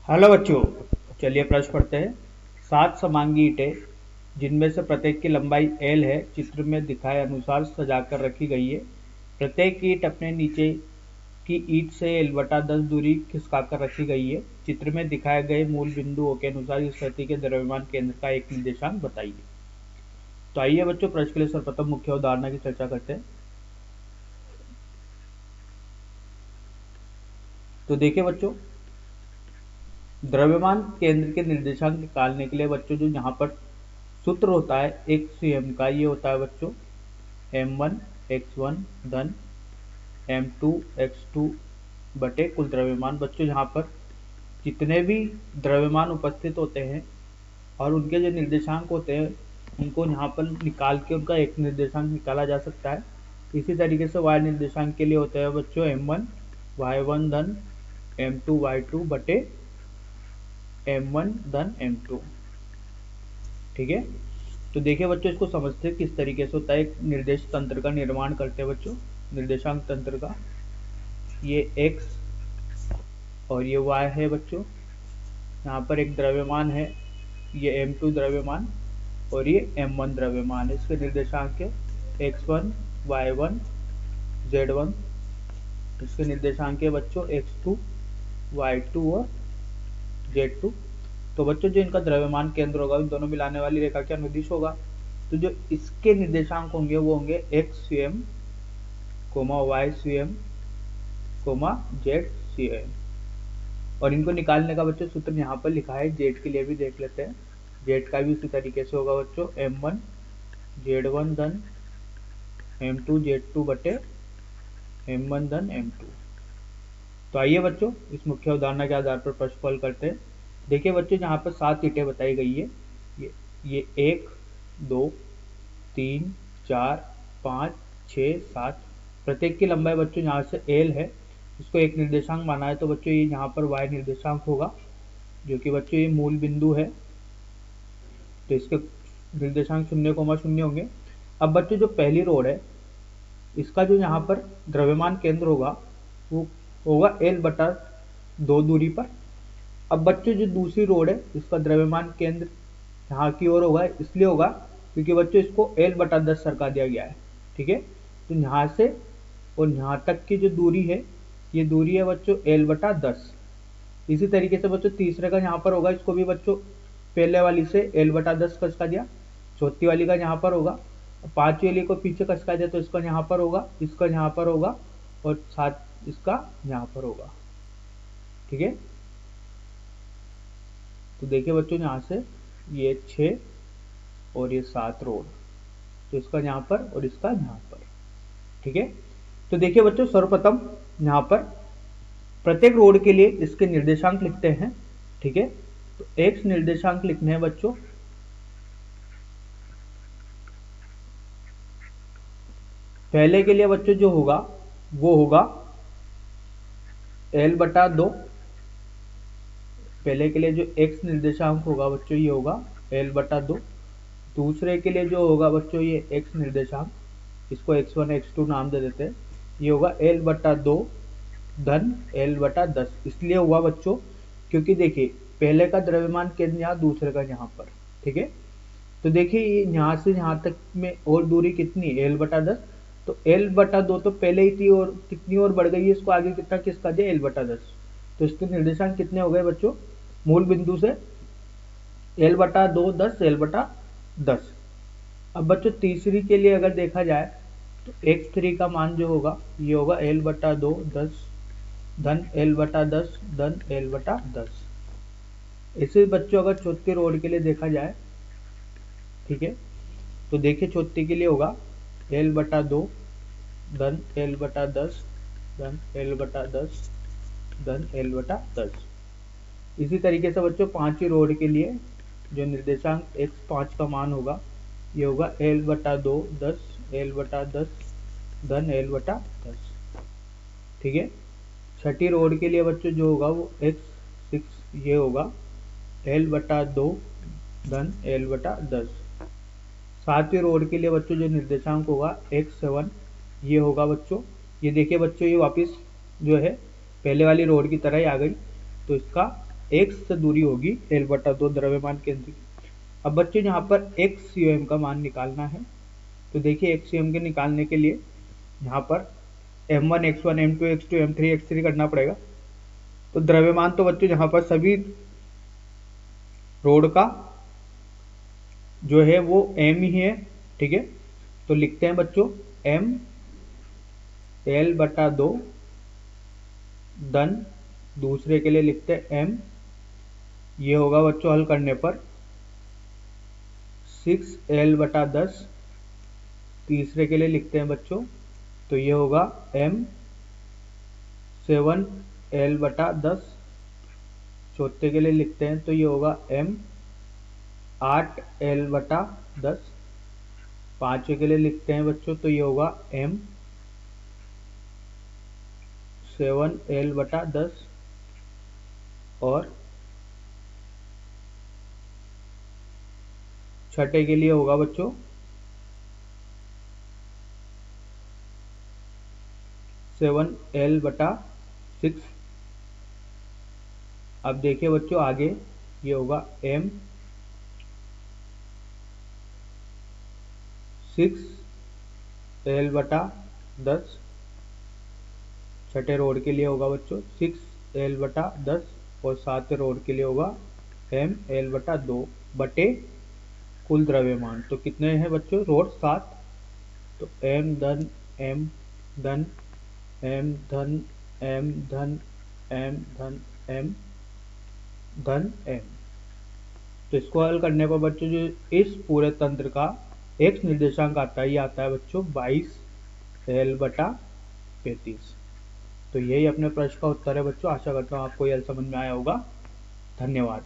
Hello बच्चों, चलिए प्रश्न पढ़ते हैं। 7 समांगी ईंटें जिनमें से प्रत्येक की लंबाई L है, चित्र में दिखाए अनुसार सजाकर रखी गई है। प्रत्येक ईंट अपने नीचे की ईंट से L/10 दूरी खिसकाकर रखी गई है। चित्र में दिखाए गए मूल बिंदुओं के अनुसार इस धरती के द्रव्यमान केंद्र का एक निर्देशांक बताइए। तो आइए बच्चों, प्रश्न के लिए सर्वप्रथम मुख्य अवधारणा की चर्चा करते हैं। तो देखिए बच्चों, द्रव्यमान केंद्र के निर्देशांक निकालने के लिए बच्चों जो यहाँ पर सूत्र होता है एक स्वयं का, ये होता है बच्चों m1 x1 धन m2 x2 बटे कुल द्रव्यमान। बच्चों यहाँ पर जितने भी द्रव्यमान उपस्थित होते हैं और उनके जो निर्देशांक होते हैं उनको यहाँ पर निकाल के उनका एक निर्देशांक निकाला जा सकता है। इसी तरीके से y निर्देशांक के लिए होता है बच्चों m1 y1 धन m2 y2 बटे m1 धन m2। ठीक है, तो देखिए बच्चों, इसको समझते हैं किस तरीके से होता है। एक निर्देश तंत्र का निर्माण करते हैं बच्चों, निर्देशांक तंत्र का। ये x और ये y है बच्चों। यहाँ पर एक द्रव्यमान है, ये m2 द्रव्यमान और ये m1 द्रव्यमान है। इसके निर्देशांक है x1 y1 z1। इसके निर्देशांक है बच्चों x2 y2 और z2। तो बच्चों जो इनका द्रव्यमान केंद्र होगा इन दोनों मिलाने वाली रेखा के अनुदिश होगा। तो जो इसके निर्देशांक होंगे वो होंगे x स्वयं y स्वयं z स्वयं। और इनको निकालने का बच्चों सूत्र यहाँ पर लिखा है। z के लिए भी देख लेते हैं। z का भी उसी तरीके से होगा बच्चों m1 z1 धन m2 z2 बटे m1 धन m2। तो आइए बच्चों, इस मुख्य अवधारणा के आधार पर प्रश्न हल करते हैं। देखिए बच्चों, यहाँ पर 7 ईंटें बताई गई है। ये 1 2 3 4 5 6 7। प्रत्येक की लंबाई बच्चों यहाँ से L है, इसको एक निर्देशांक माना है। तो बच्चों ये यहाँ पर y निर्देशांक होगा, जो कि बच्चों ये मूल बिंदु है। तो इसके निर्देशांक 0,0 होंगे। अब बच्चों जो पहली रोड है इसका जो यहाँ पर द्रव्यमान केंद्र होगा वो होगा L/2 दूरी पर। अब बच्चों जो दूसरी रोड है इसका द्रव्यमान केंद्र यहाँ की ओर होगा, इसलिए होगा क्योंकि बच्चों इसको L/10 सरका दिया गया है। ठीक है, तो यहाँ से और यहाँ तक की जो दूरी है ये दूरी है बच्चों L/10। इसी तरीके से बच्चों तीसरे का यहाँ पर होगा, इसको भी बच्चों पहले वाली से L/10 कसका दिया। चौथी वाली का यहाँ पर होगा, पांचवी वाली को पीछे कसका दिया तो इसका यहाँ पर होगा, इसका यहाँ पर होगा और साथ इसका यहाँ पर होगा। ठीक है, तो देखिए बच्चों यहाँ से ये 6 और ये 7 रोड, तो इसका यहाँ पर और इसका यहाँ पर। ठीक है, तो देखिए बच्चों सर्वप्रथम यहाँ पर प्रत्येक रोड के लिए इसके निर्देशांक लिखते हैं। ठीक है, तो x निर्देशांक लिखने हैं बच्चों। पहले के लिए बच्चों जो होगा वो होगा L/2। पहले के लिए जो x निर्देशांक होगा बच्चों ये होगा L/2। दूसरे के लिए जो होगा बच्चों ये x निर्देशांक, इसको x1 x2 नाम दे देते हैं, ये होगा L/2 धन L/10। इसलिए हुआ बच्चों क्योंकि देखिए पहले का द्रव्यमान केंद्र यहाँ, दूसरे का यहाँ पर। ठीक है, तो देखिए यहाँ से यहाँ तक में और दूरी कितनी है L/10। तो L/2 तो पहले ही थी और कितनी और बढ़ गई है, इसको आगे कितना किसका दिया L/10। तो इसके निर्देशांक कितने हो गए बच्चों मूल बिंदु से L/2 10 L/10। अब बच्चों तीसरी के लिए अगर देखा जाए तो x3 का मान जो होगा ये होगा L/2 10 धन L/10 धन L/10। इसे बच्चों अगर चौथी रोड के लिए देखा जाए, ठीक है, तो देखिए चौथी के लिए होगा L/2 धन L/10 धन L/10 धन L/10। इसी तरीके से बच्चों पांचवी रोड के लिए जो निर्देशांक x5 का मान होगा ये होगा L/2 10 L/10 धन L/10। ठीक है, छठी रोड के लिए बच्चों जो होगा वो x6 ये होगा L/2 धन L/10। सातवीं रोड के लिए बच्चों जो निर्देशांक होगा x7 ये होगा बच्चों, ये देखिए बच्चों ये वापस जो है पहले वाली रोड की तरह ही आ गई। तो इसका x से दूरी होगी L/2 द्रव्यमान केंद्र की। अब बच्चों यहाँ पर xm का मान निकालना है। तो देखिए xm के निकालने के लिए यहाँ पर m1 x1 m2 x2 m3 x3 करना पड़ेगा। तो द्रव्यमान तो बच्चों यहाँ पर सभी रोड का जो है वो m ही है, ठीक है। तो लिखते हैं बच्चों m L/2 धन दूसरे के लिए लिखते हैं m, ये होगा बच्चों हल करने पर 6L/10। तीसरे के लिए लिखते हैं बच्चों, तो ये होगा m 7L/10। चौथे के लिए लिखते हैं तो ये होगा m 8L/10। पांचवे के लिए लिखते हैं बच्चों तो ये होगा m 7L/10। और छठे के लिए होगा बच्चों 7L/6। अब देखिए बच्चों आगे ये होगा m 6L/10। छठे रोड के लिए होगा बच्चों 6L/10 और सातवें रोड के लिए होगा m L/2 बटे कुल द्रव्यमान। तो कितने हैं बच्चों रोड 7। तो m धन m धन m धन m धन m धन m धन m। तो इसको हल करने पर बच्चों जो इस पूरे तंत्र का x निर्देशांक आता है, ये आता है बच्चों 22L/35। तो यही अपने प्रश्न का उत्तर है बच्चों। आशा करता हूँ आपको यह समझ में आया होगा। धन्यवाद।